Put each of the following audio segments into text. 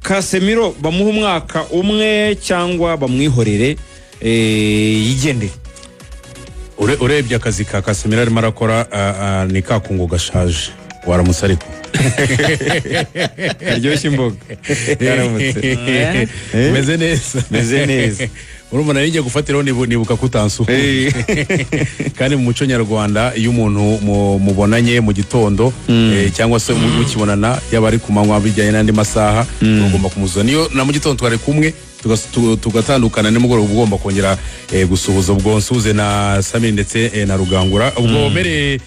Casemiro bamuha umwaka umwe cyangwa bamwihorere yigendere. Urebye akazi ka Casemiro arimo arakora ni kakungu gashaje waramutse ariko karyoshye imboga yaramutse meze neza urumva nari gufatiraho nibuka kutansuka kandi mu muco nyarwanda iyo umuntu mubonanye mu gitondo cyangwa se mukibonana yaba ari ku manywa bijyanye n'andi masaha ugomba kumuzana niyo na mu gitondo twari kumwe tugatandukana nimugoroba ugomba kongera gusuhuza ubwo nsuze na Samir ndetse na Rugangura ubwo mbere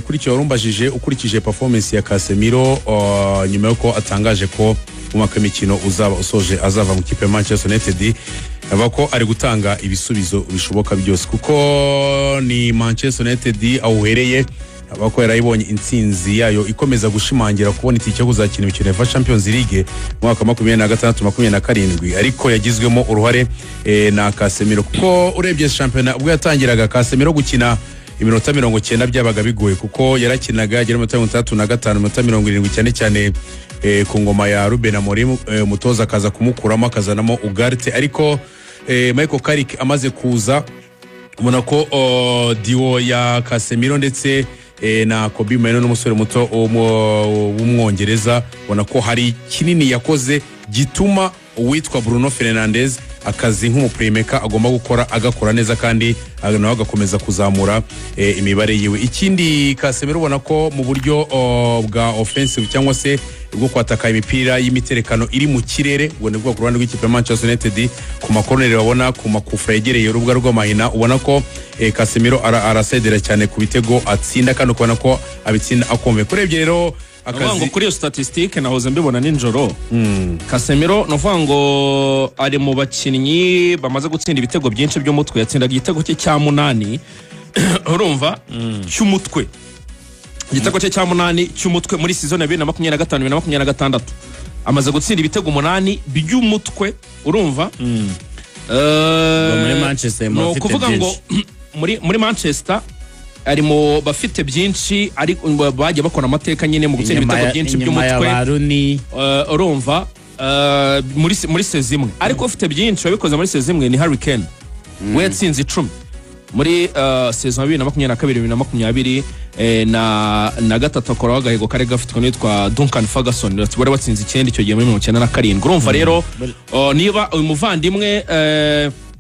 kuri cyo warumbajije ukurikije performance ya Casemiro nyuma yuko atangaje ko mu mwaka w'imikino uzaba usoje azava mu kipe ya Manchester United abako ari gutanga ibisubizo bishoboka byose kuko ni Manchester United awuhereye abako yarayibonye intsinzi yayo ikomeza gushimangira kubona itike yo kuzakina imikino ya Champions League mu mwaka 2026-27 ariko yagizwemo uruhare na Casemiro kuko urebye championnat ubwo yatangiraga Casemiro gukina iminota 90 byabaga bigoye kuko yarakinaga agera mu 35 minota 70 cyane ku ngoma ya Ruben Amorim umutoza akaza kumukuramo akazanamo Ugarte ariko Michael Carrick amaze kuza ubona ko duo ya Casemiro ndetse na Kobe Mainoo n'umusore muto w'umwongereza ubona ko hari kinini yakoze gituma uwitwa Bruno Fernandes akazi nk'umuplaymaker agomba gukora agakora neza kandi nawe agakomeza kuzamura imibare yiwe. Ikindi Casemiro ubona ko mu buryo bwa offensive cyangwa se bwo kwataka imipira y'imiterekano iri mu kirere ubone bwo ku ruhande rw'ikipe ya Manchester United ku makorneri babona ku makufra yegereye urubuga rw'amahina ubona ko Casemiro arasedera cyane ku bitego atsinda kandi ukubona ko abitsinda akomeye kurebye rero akazi kuri iyo statistique nahoze mbibona ninjoro Casemiro novuga ngo ari mu bakinnyi bamaze gutsinda ibitego byinshi by'umutwe yatsindaga igitego cye cya 8 urumva cy'umutwe igitego cye cya 8 cy'umutwe muri season ya 2025-2026 amaze gutsinda ibitego 8 by'umutwe urumva muri Manchester no kuvuga ngo muri Manchester ari mu bafite byinshi ari bagiye bakora amateka nyine mu gutsinda ibitego byinshi by'umutwe urumva muri sezimwe ariko ufite byinshi wabikoze muri sezimwe ni Harry Kane we yatsinze 10 muri saison 2022-2023 na gatatu akora wagahego kare gafitwe nitwa Duncan Ferguson bari batsinze 9 icyo gihe muri 1997 urumva rero niba uyu muvandimwe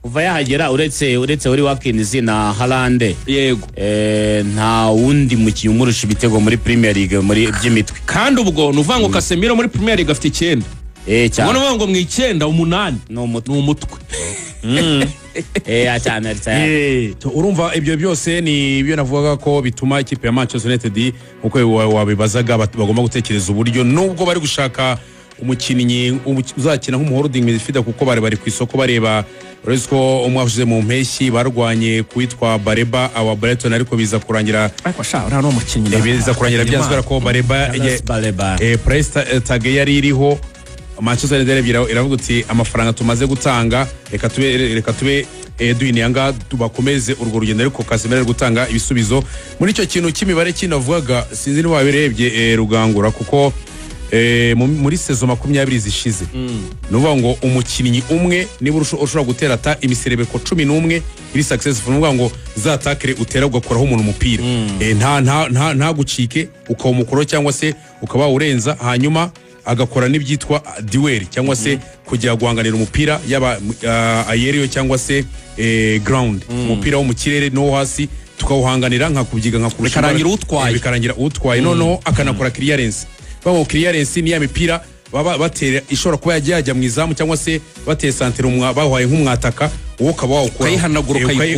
uva yahagera uretse uri Watkins na Haaland yego nta wundi mukinnyi umurusha ibitego muri Premier League muri by'imitwe kandi ubwo nuvuga ngo Casemiro muri Premier League afite 9 cyane ubona ngo mu 9 8 ni umutwe cyane urumva ibyo byose ni ibyo navugaga ko bituma ikipe ya Manchester United uko wabibazaga bagomba gutekereza uburyo nubwo bari gushaka umukinnyi uzakina nk'umuholding midfielder kuko bari ku isoko bareba Resco umwashize mu mpeshyi barwanye kwitwa Bareba aba Brighton ariko biza kurangira ariko sha ura no mukinnyi biza kurangira byanzwe ko Bareba price tag yari iriho Manchester United iravuga uti amafaranga tumaze gutanga reka tube Edwin Yanga tubakomeze urwo rugendo ariko Casemiro gutanga ibisubizo muri icyo kintu cy'imibare kinavugaga sinzi niba wabirebye Rugangura kuko muri sezo 20 zishize nuvuga ngo umukinnyi umwe niba ushobora gutera ta imiserebeko 11 iri successful nuvuga ngo za attaque utera ugakoraho umuntu umupira nta gucike ukawumukoro cyangwa se ukaba urenza hanyuma agakora n'ibyitwa duel cyangwa se kujya guhanganira umupira yaba aerial cyangwa se ground umupira wo mu kirere no hasi tukawuhanganira nka kubyiga nka kurusha bikarangira utwaye noneho akanakora clearance bamo clearance ni ya mipira baba batera ishobora kuba yajya mu izamu cyangwa se bateye santere bahaye nk'umwataka uwo kaba wawukora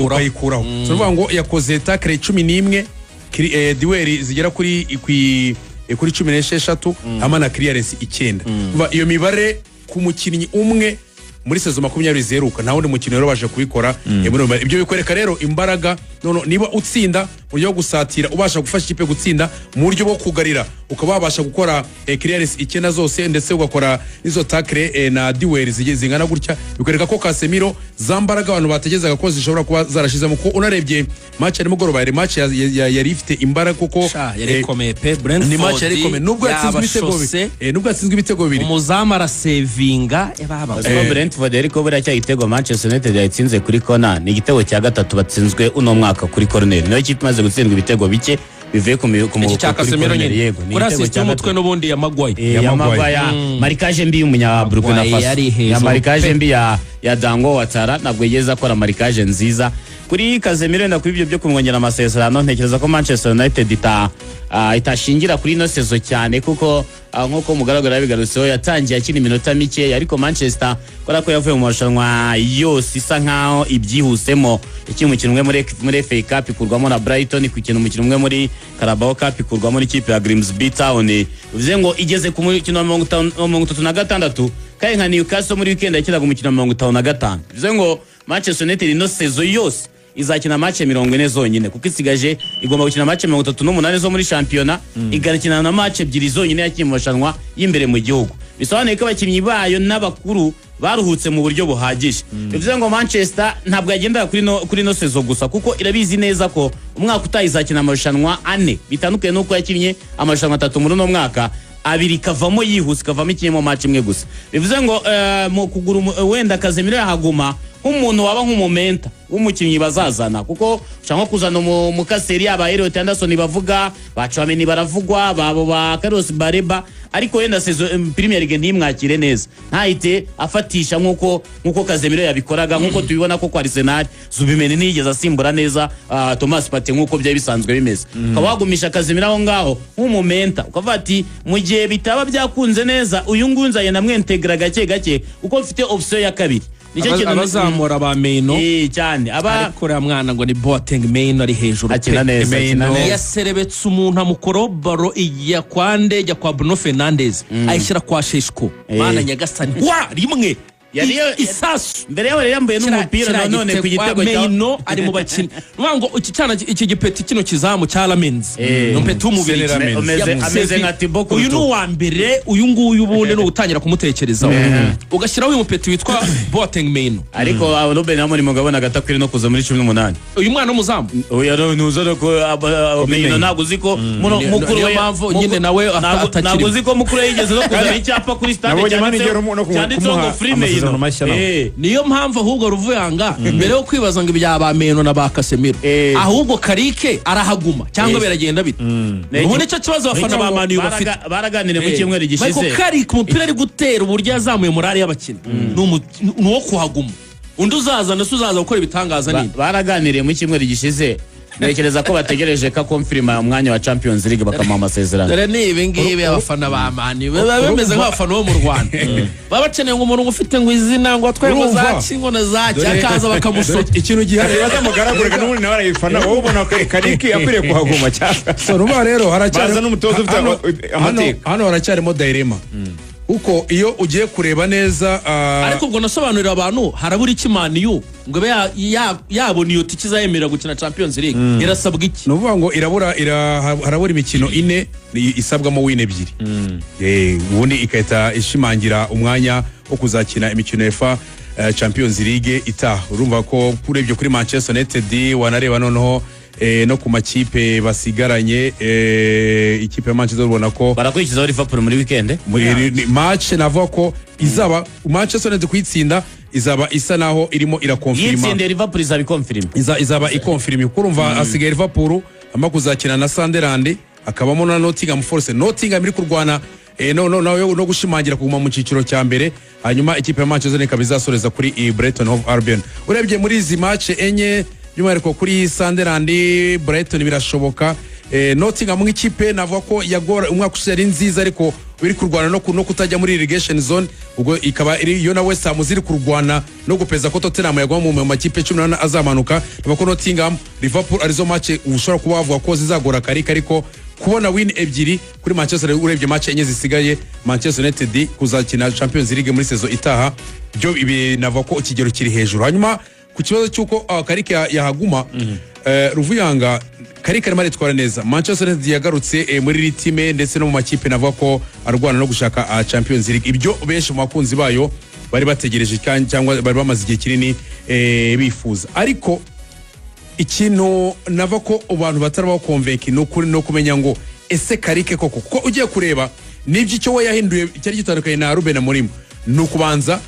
ukayikuraho so ngo yakoze tackle 11 duel zigera kuri 16 hamwe na clearance 9 iyo mibare ku mukinnyi umwe muri sezo 20 zeruka nta wundi mukinnyi rero baje kubikora ibyo bikwereka rero imbaraga none niba utsinda mu buryo bwo gusatira ubasha gufasha ikipe gutsinda mu buryo bwo kugarira ukaba wabasha gukora clearance icyenda zose ndetse ugakora izo tackle na duel zingana gutya bikwereka ko Casemiro zambaraga abantu bategezaga ko zishobora kuba zarashizemo ko unarebye match ari mugoroba yari match yari ifite imbaraga kuko yari komeye pe Brentford ni match yari komeye nubwo yatsinzwe ibitego bibiri umuzama arasevinga Brentford ariko buriya cya gitego Manchester United yatsinze kuri kona ni igitego cya gatatu batsinzwe uno mwaka kuri corner niyo kipe imaze gutsindwa ibitego bike bivuye ku murongo kuri yego ni igitego cy'umutwe n'ubundi ya Maguire marikaje mbi y'umunya Burkina Faso ya marikaje mbi ya Dango Watara nabwo yigeze akora marikaje nziza kuri Casemiro na kuri ibyo byo kumwongera amasezerano ntekereza ko Manchester United itashingira kuri ino sezo cyane kuko nkuko mugaragara bigarutseho yatangiye akina iminota mike ariko Manchester kora ko yavuye mu marushanwa yose isa nkaho ibyihusemo iki mukino umwe muri FA Cup ikurwamo na Brighton ku mukino umwe muri Carabao Cup ikurwamo n'ikipe ya Grimsby Town bivuze ngo igeze ku mukino wa 36 kandi nka Newcastle muri weekend yakinaga umukino wa 55 bivuze ngo Manchester United ino sezo yose izakina match 40 zonyine kuko isigaje igomba gukina match 38 zo muri championnat igakina na match 2 zonyine yakiri mu mashanwa y'imbere mu gihugu bisobanuye ko abakinnyi bayo n'abakuru baruhutse mu buryo buhagije bivuze ngo Manchester ntabwo yagendera kuri no sezo gusa kuko irabizi neza ko umwaka utayizakina amarushanwa 4 bitandukanye nuko yakinnye amarushanwa 3 muri no mwaka abiri kavamo yihuse kavamo ikinyemo match imwe gusa bivuze ngo mu kugura wenda Casemiro yahaguma nk'umuntu waba nk'umumenta w'umukinnyi bazazana kuko ushaka kuzana mu kaseri aba Elliot Anderson bavuga bacwameni baravugwa babo ba Carlos Bareba ariko wenda sezo Premier League ntimwakire neza ntahite afatisha nkuko Casemiro yabikoraga nkuko tubibona ko kwa Arsenal Zubimeni nigeze asimbura neza Thomas Partey nkuko byari bisanzwe bimeze kabagumisha Casemiro aho ngaho nk'umumenta ukavuga ati mu gihe bitaba byakunze neza uyu ngunza yanamwentegra gake uko mfite option ya kabiri nicyo kintu abazamura ba Meino cyane ariko ya mwana ngo ni Boateng Meino ari hejuru akina neza yaserebetse umuntu amukorobaro iya kwande ya kwa Bruno Fernandes ayishyira kwa Sheshko mana nyagasani rimwe isasu mbere yawe yambaye n'umupira none ku gitego cya Meino ari mu bakina nwango iki gipeti kino kizamu cya Lamens no peti umubiri ameze nka Thibaut uyu ni wa mbere uyu nguyu ubundi no gutangira kumutekerezaho ugashyiraho uyu mupeti witwa Boateng Meino ariko Ruben Amorim mugabona gatakwiri no kuza muri 18 uyu mwana w'umuzamu oya ntuzara ko Meino ntabwo uziko mukuru we mpamvu nyine nawe ntabwo uziko mukuru yigeze no kuza icyapa kuri stade cyanditseho ngo free Meino niyo mpamvu ahubwo Ruvuyanga mbere yo kwibaza ngo ibyaba Meino na ba Casemiro ahubwo Karike arahaguma cyangwa biragenda bite ubu nicyo kibazo abafana ba Man U bafite baraganire mu cyumweru gishize Karike umupira ari gutera uburyo yazamuye morale y'abakina nuwo kuhaguma undi uzaza gukora ibitangaza nini baraganiriye mu cyumweru gishize nekereza ko bategereje ka confirma umwanya wa Champions League bakamuha amasezerano dore ni ibingibi abafana ba Man U bemeze nk'abafana bo mu Rwanda babakeneye ngo umuntu ufite ngo izina ngo atwaye ngo za kingona za cyakaza bakamusota ikintu gihari bazamugaragurika n'ubundi nawe arayifana wowe ubona ko Kariki akwiriye kuhaguma cyane so ruba rero haracyari n'umutoza ufite amateka hano haracyarimo dilemma uko iyo ugiye kureba neza ariko ubwo nasobanurira abantu harabura iki Man U ngo yabona iyo tiki zayemera gukina Champions League irasabwa iki nuvuga ngo harabura imikino 4 isabwamo win 2 ubundi ikahita ishimangira umwanya wo kuzakina imikino FA Champions League itaha urumva ko kurebye kuri Manchester United wanareba noneho no ku makipe basigaranye ikipe ya Manchester ubona ko barakurikizaho Liverpool muri weekend match navuga ko izaba Manchester United kuyitsinda izaba isa naho irimo irakonfirma yitsinde Liverpool izaba ikonfirma kurumva asigaye Liverpool ama kuzakina na Sunderland akabamo na Nottingham Forest iri kurwana no gushimangira kuguma mu ciciro cya mbere hanyuma ikipe ya Manchester United kabizasoreza kuri Brighton Hove Albion urebye muri izi match enye by'umwihariko kuri Sunderland Brighton birashoboka Nottingham nk'ikipe navuga ko yagora umwaka ushize ari nziza ariko biri kurwana no kutajya muri relegation zone ubwo ikaba iyo na West Ham ziri kurwana no gupeza ko Tottenham yagwa mu makipe 18 azamanuka nabako Nottingham Liverpool arizo match ushobora kuba bavuga ko zizagora Kariki ariko kubona win 2 kuri Manchester urebye match enye zisigaye Manchester United kuzakina Champions League muri sezo itaha byo ibi navuga ko ikigero kiri hejuru hanyuma ku kibazo cy'uko Karike yahaguma Ruvuyanga Karike arimo aritwara neza. Manchester United yagarutse muri ritime ndetse no mu makipe navuga ko arwana no gushaka Champions League. Ibyo benshi mu bakunzi bayo bari bategereje cyangwa bari bamaze igihe kinini bifuza. Ariko ikintu nava ko abantu batarabaho convince no kumenya ngo ese Karike koko kuko ugiye kureba nibyo icyo we yahinduye cyari gitandukanye na Ruben Amorim no kubanza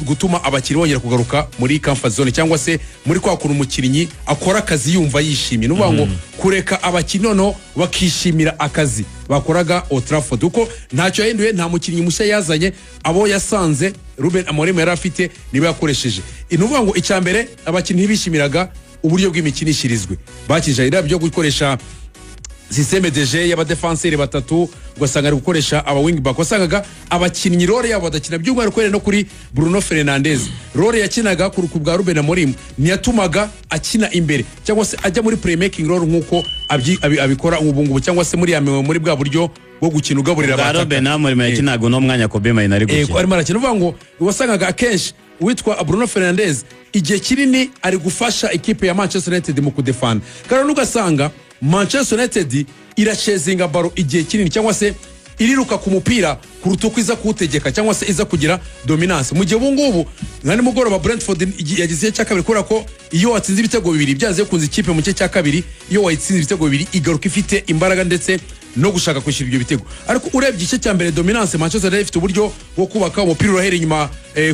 gutuma abakiri bongera kugaruka muri comfort zone cyangwa se muri kwa kuntu umukinnyi akora akazi yumva yishimye nuvuga ngo kureka abakiri noneho bakishimira akazi bakoraga Old Trafford uko ntacyo yahinduye nta mukinnyi mushya yazanye abo yasanze Ruben Amorim yari afite niba yakoresheje inuvuga ngo icyambere abakinnyi bishimiraga uburyo bw'imikinishirizwe bakije ira byo gukoresha systeme DG y'abadefenseur batatu ugasanga ari gukoresha aba wing back wasangaga abakinnyi role yabo badakina by'umwihariko no kuri Bruno Fernandes role yakinaga ku rukubwa Ruben Amorim ntiyatumaga akina imbere cyangwa se ajya muri playmaking role nkuko abikora ubungubu cyangwa se muri bwa buryo bwo gukina ugaburira abataka Ruben Amorim yakinaga no mwanya ko Bema inari gukina arimo arakina uvuga ngo wasangaga akenshi witwa Bruno Fernandes igihe kinini ari gufasha ikipe ya Manchester United mu kudefanda kandi nugasanga Manchester United irachezinga baro igihe kinini cyangwa se iriruka ku mupira kurutuko iza kutegeka cyangwa se iza kugira dominance mu gihe ubungubu nkani mugoroba Brentford yagize cya kabiri kora ko iyo watsinze ibitego bibiri byaze kunza ikipe mu cya kabiri iyo wayitsinze ibitego bibiri igaruka ifite imbaraga ndetse no gushaka kwishyura ibyo bitego ariko urebye igice cya mbere dominance Manchester United ifite uburyo bwo kubaka umupira urahera inyuma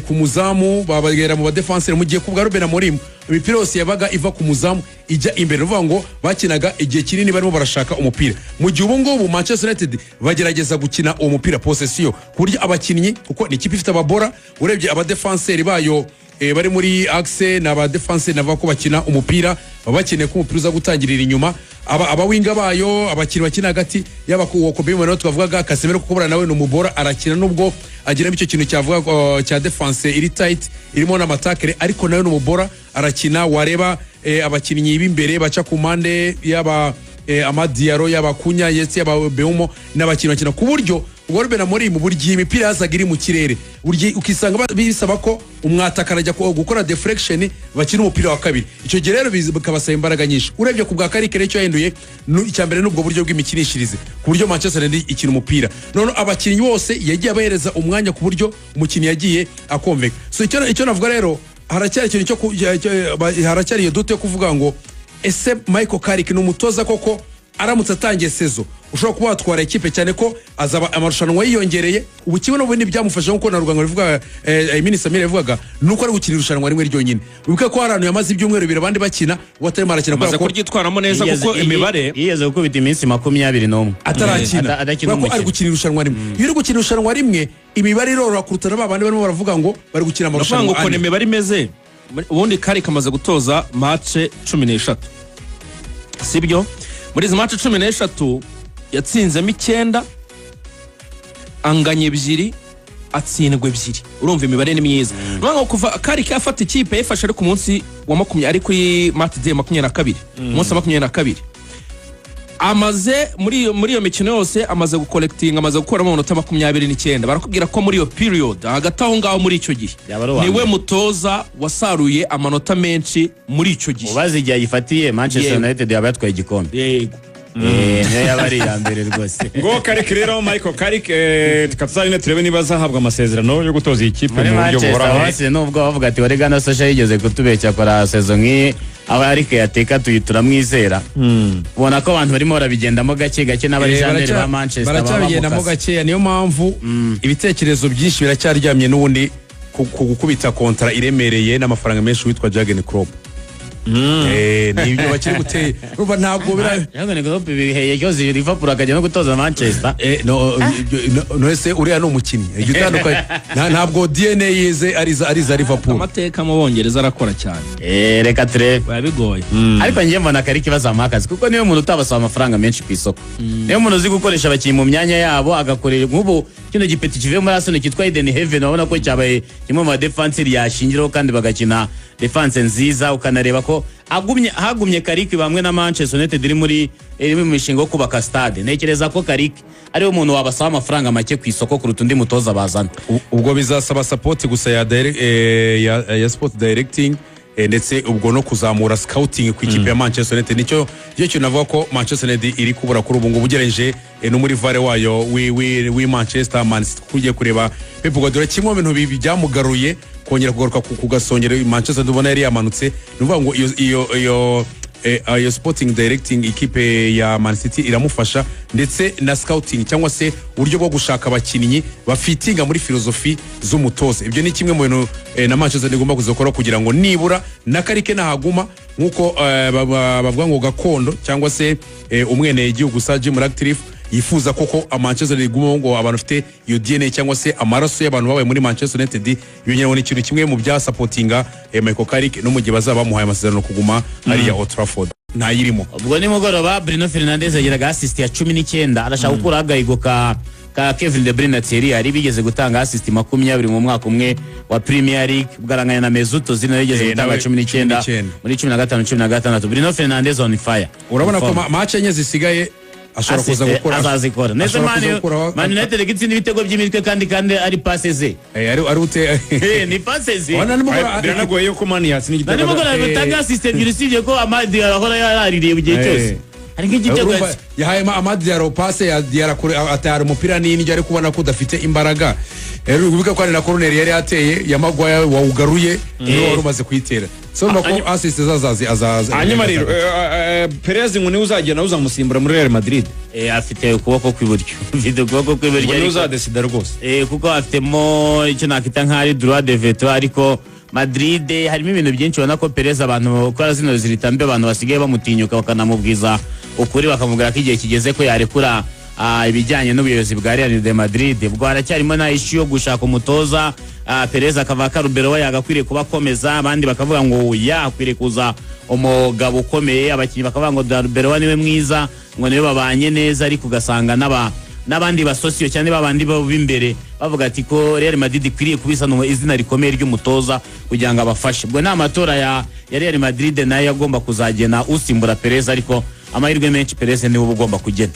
ku muzamu babagera mu badefenseur mu gihe kubwa Ruben Amorim imipira yose yabaga iva ku muzamu ijya imbere uvuga ngo bakinaga igihe kinini barimo barashaka umupira mu gihe ubungubu Manchester United bagerageza gukina uwo mupira possession ku buryo abakinnyi kuko ni ikipe ifite ababora urebye abadefenseur bayo bari muri axe n'aba defenseur nava ko bakina umupira bakeneye ko umupira uza gutangirira inyuma aba winga bayo abakiri bakina hagati yaba ku Kobe no twavugaga Casemiro kuko bora nawe no mubora arakina nubwo agira icyo kintu cyavuga cya defense iri tight irimo n'amatakere ariko nawe no mubora arakina wareba abakinnyi b'imbere baca ku mande yaba Amadiaro yaba Kunya yetse yaba Beumo n'abakinnyi bakina ku buryo Ruben Amorim mu buryo imipira yazaga iri mu kirere buryo ukisanga bisaba ko umwataka arajya gukora deflection bakina umupira wa kabiri icyo gihe rero bikabasaba imbaraga nyinshi urebye ku bwa Karike rero yahinduye icyambere n'ubwo buryo bw'imikinishirize ku buryo Manchester United ikina umupira none abakinnyi bose yagiye abahereza umwanya ku buryo umukinnyi yagiye akonveka so icyo navuga rero haracyari ikintu cyo haracyari iyo dute yo kuvuga ngo ese Michael Carrick n'umutoza koko aramutse atangiye sezo ushobora kuba watwara ikipe cyane ko azaba amarushanwa yiyongereye ubu kimwe n'ubundi byamufasha nkuko na Ruganga rivuga Minisitiri Samir yavugaga nuko ari gukina irushanwa rimwe ryonyine wibuke ko harano yamaze ibyumweru bibiri abandi bakina watarimo arakina ko kuryitwaramo neza kuko imibare yiyeze gukubita iminsi 21 atarakina kuko ari gukina irushanwa rimwe iyo uri gukina irushanwa rimwe imibare irora kuruta n'abandi barimo baravuga ngo bari gukina amarushanwa uko imibare imeze ubundi Karike amaze gutoza match 13 sibyo muri izi match 13 yatsinzemo 9 anganye 2 atsindwe 2 urumva imibare ni myiza nubwo kuva Karike afata ikipe yafashe ari ku munsi wa 20 ari kuri match day 22 munsi wa 22 amaze muri iyo mikino yose amaze gucollecting amaze gukora mu minota 29 barakubwira ko muri iyo period hagati aho ngaho muri icyo gihe niwe mutoza wasaruye amanota menshi muri icyo gihe ubaze igihe yifatiye Manchester United yabatwaye igikombe yego yabari ya mbere rwose ngo Karike rero Michael Carrick tukazarine turebe niba zahabwa amasezerano yo gutoza ikipe mu buryo buhoraho hasi nubwo bavuga ati Oregano Sasha yigeze kutubeshya kora saison nk'iyi aba ariko yateka tuyitura mwizera ubona ko abantu barimo barabigendamo gake gake n'abarijandere ba Manchester baracabigendamo gake niyo mpamvu ibitekerezo byinshi biracyaryamye n'ubundi gukubita kontra iremereye n'amafaranga menshi witwa Jurgen Klopp nibyo bakiri guteye ruba ntabwo Jurgen Klopp biheye cyoze Liverpool akajya no gutoza Manchester no ese uriya no umukinnyi igitandukanye ntabwo DNA yeze ariza Liverpool amateka mu Bongereza arakora cyane reka turebe babigoye ariko ngiye mbona Karike bazamakazi kuko niyo muntu utabasaba amafaranga menshi ku isoko niyo muntu uzi gukoresha abakinnyi mu myanya yabo agakorera nk'ubu kino gipeti kivuye muri Arsenal kitwa Eden Heaven wabona ko cyabaye kimwe mu defenseur yashingiraho kandi bagakina defense nziza ukanareba ko hagumye Karike bamwe na Manchester United iri muri mishinga yo kubaka stade ntekereza ko Karike ariwe muntu wabasaba amafaranga make ku isoko kuruta undi mutoza bazana ubwo bizasaba support gusa ya sport directing ndetse ubwo no kuzamura scouting ku ikipe ya Manchester United nicyo kintu navuga ko Manchester United iri kubura kuri ubu ngubu ugereranije no muri vare wayo wi Manchester Man City kugiye kureba Pep Guardiola kimwe mu bintu byamugaruye kongera kugaruka ku gasongero Manchester ndubona yari yamanutse nuvuga ngo iyo sporting directing ikipe ya Man City iramufasha ndetse na scouting cyangwa se uburyo bwo gushaka abakinnyi bafitinga muri filozofi z'umutoza. Ibyo ni kimwe mu bintu na Manchester igomba kuzokora kugira ngo nibura na Karike nahaguma nkuko bavuga ngo gakondo cyangwa se umwene igihugu sa Jim Ratcliffe yifuza koko Manchester iguma ngo abantu bafite iyo DNA cyangwa se amaraso y'abantu babaye muri Manchester United yonyine ni ikintu kimwe mu bya supportinga Michael Carrick no mu gihe bazaba bamuhaye amasezerano kuguma ari ya Old Trafford ntayirimo. Ubwo ni mugoroba Bruno Fernandes yagiraga assist ya 19 arashaka gukura agahigo ka Kevin De Bruyne Thierry ari bigeze gutanga assist 20 mu mwaka umwe wa Premier League bwaranganya na Mesut Ozil yigeze gutanga 19 muri 15 Bruno Fernandes on fire. Urabona ko match enye zisigaye ashobora kuza gukora azazikora nese Man United gitsinda ibitego by'imitwe kandi ari passes ari ute ni passes biranagoye ko Man yatsinda igitego nani mugora batanga assistant yurusije ko Amadi arahora yaraririye bugiye cyose ari nk'igitego yahaye Amadi yaro passe yarakure atari umupira n'indi ari kubona ko udafite imbaraga rero ubika ko ari na corner yari yateye yamagwaya wawugaruye niyo wari umaze kuyitera so nuko assist azaza hanyuma rero Perez ngo ni uzagenda uzamusimbura muri Real Madrid afite ukuboko kw'iburyo afite ukuboko kw'iburyo ni uzadesida rwose kuko afitemo icyo nakita nk'ari droit de veto ariko Madrid harimo ibintu byinshi ubona ko Perez abantu ko zino ziritambe abantu basigaye bamutinyuka bakanamubwiza ukuri bakamubwira ko igihe kigeze ko yarekura ibijyanye n'ubuyobozi bwa Real de Madrid bwo haracyarimo na issue yo gushaka umutoza Perez akava Karubero we yagakwiriye kuba akomeza abandi bakavuga ngo yakwiriye kuza umugabo ukomeye abakinnyi bakavuga ngo Karubero niwe mwiza ngo niwe babanye neza ariko ugasanga n'abandi basosiyo cyane babandi b'imbere bavuga ati ko Real Madrid ikwiriye kubisana izina rikomeye ry'umutoza kugira ngo abafashe bwo n'amatora ya Real Madrid nayo agomba kuzagena usimbura Perez ariko amahirwe menshi Perez niwe ugomba kugena.